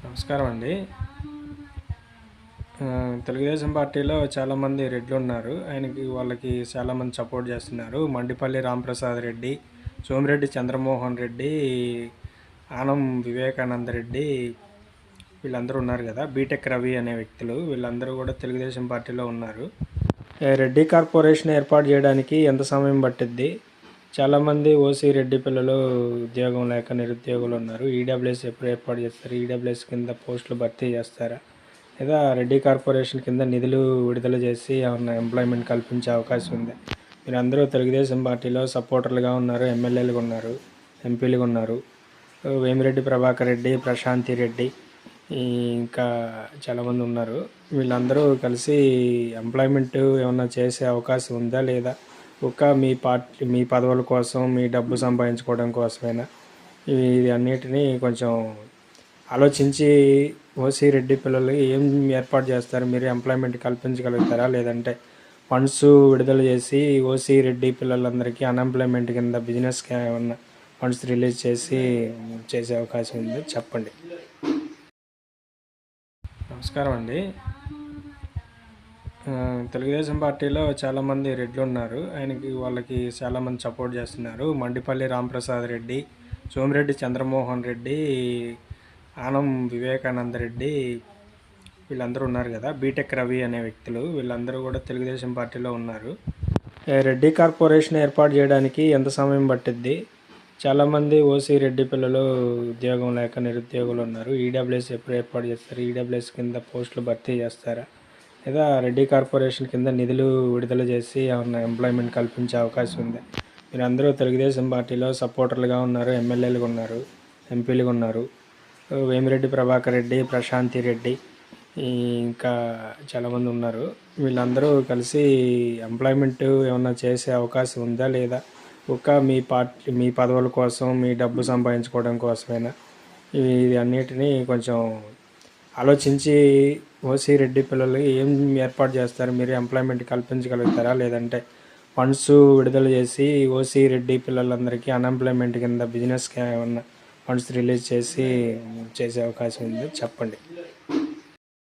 నమస్కారం అండి. తెలుగుదేశం పార్టీలో చాలామంది రెడ్లు ఉన్నారు. వాళ్ళకి చాలామంది సపోర్ట్ చేస్తున్నారు. మండిపల్లి రాంప్రసాద్ రెడ్డి, సోమిరెడ్డి చంద్రమోహన్ రెడ్డి, ఆనం వివేకానంద రెడ్డి వీళ్ళందరూ ఉన్నారు కదా. బీటెక్ రవి అనే వ్యక్తులు వీళ్ళందరూ కూడా తెలుగుదేశం పార్టీలో ఉన్నారు. రెడ్డి కార్పొరేషన్ ఏర్పాటు చేయడానికి ఎంత సమయం పట్టిద్ది? చాలామంది ఓసీ రెడ్డి పిల్లలు ఉద్యోగం లేక నిరుద్యోగులు ఉన్నారు. ఈడబ్ల్యూఎస్ ఎప్పుడు ఏర్పాటు చేస్తారు? ఈడబ్ల్యూఎస్ కింద పోస్టులు భర్తీ చేస్తారా? లేదా రెడ్డి కార్పొరేషన్ కింద నిధులు విడుదల చేసి ఏమన్నా ఎంప్లాయ్మెంట్ కల్పించే అవకాశం ఉంది? మీరందరూ తెలుగుదేశం పార్టీలో సపోర్టర్లుగా ఉన్నారు, ఎమ్మెల్యేలుగా ఉన్నారు, ఎంపీలుగా ఉన్నారు. వేమిరెడ్డి ప్రభాకర్ రెడ్డి, ప్రశాంతి రెడ్డి ఇంకా చాలామంది ఉన్నారు. వీళ్ళందరూ కలిసి ఎంప్లాయ్మెంట్ ఏమన్నా చేసే అవకాశం ఉందా లేదా? మీ పదవుల కోసం, మీ డబ్బు సంపాదించుకోవడం కోసమైనా ఇది అన్నిటినీ కొంచెం ఆలోచించి ఓసీ రెడ్డి పిల్లలు ఏం ఏర్పాటు చేస్తారు? మీరు ఎంప్లాయ్మెంట్ కల్పించగలుగుతారా? లేదంటే ఫండ్స్ విడుదల చేసి ఓసీ రెడ్డి పిల్లలందరికీ అన్ఎంప్లాయ్మెంట్ కింద బిజినెస్కి ఏమన్నా ఫండ్స్ రిలీజ్ చేసి చేసే అవకాశం ఉంది? చెప్పండి. నమస్కారం అండి. తెలుగుదేశం పార్టీలో చాలామంది రెడ్లు ఉన్నారు. వాళ్ళకి చాలామంది సపోర్ట్ చేస్తున్నారు. మండిపల్లి రాంప్రసాద్ రెడ్డి, సోమిరెడ్డి చంద్రమోహన్ రెడ్డి, ఆనం వివేకానంద రెడ్డి వీళ్ళందరూ ఉన్నారు కదా. బీటెక్ రవి అనే వ్యక్తులు వీళ్ళందరూ కూడా తెలుగుదేశం పార్టీలో ఉన్నారు. రెడ్డి కార్పొరేషన్ ఏర్పాటు చేయడానికి ఎంత సమయం పట్టిద్ది? చాలామంది ఓసీ రెడ్డి పిల్లలు ఉద్యోగం లేక నిరుద్యోగులు ఉన్నారు. ఈడబ్ల్యూఎస్ ఎప్పుడు ఏర్పాటు చేస్తారు? ఈడబ్ల్యూఎస్ కింద పోస్టులు భర్తీ చేస్తారా? లేదా రెడ్డి కార్పొరేషన్ కింద నిధులు విడుదల చేసి ఏమన్నా ఎంప్లాయ్మెంట్ కల్పించే అవకాశం ఉంది? మీరందరూ తెలుగుదేశం పార్టీలో సపోర్టర్లుగా ఉన్నారు, ఎమ్మెల్యేలుగా ఉన్నారు, ఎంపీలుగా ఉన్నారు. వేమిరెడ్డి ప్రభాకర్ రెడ్డి, ప్రశాంతి రెడ్డి ఇంకా చాలామంది ఉన్నారు. వీళ్ళందరూ కలిసి ఎంప్లాయ్మెంట్ ఏమన్నా చేసే అవకాశం ఉందా లేదా? మీ పదవుల కోసం, మీ డబ్బు సంపాదించుకోవడం కోసమైనా ఇది అన్నిటినీ కొంచెం ఆలోచించి ఓసీ రెడ్డి పిల్లలు ఏం ఏర్పాటు చేస్తారు? మీరు ఎంప్లాయ్మెంట్ కల్పించగలుగుతారా? లేదంటే ఫండ్స్ విడుదల చేసి ఓసీ రెడ్డి పిల్లలందరికీ అన్ఎంప్లాయ్మెంట్ కింద బిజినెస్కి ఏమన్నా ఫండ్స్ రిలీజ్ చేసి చేసే అవకాశం ఉంది? చెప్పండి.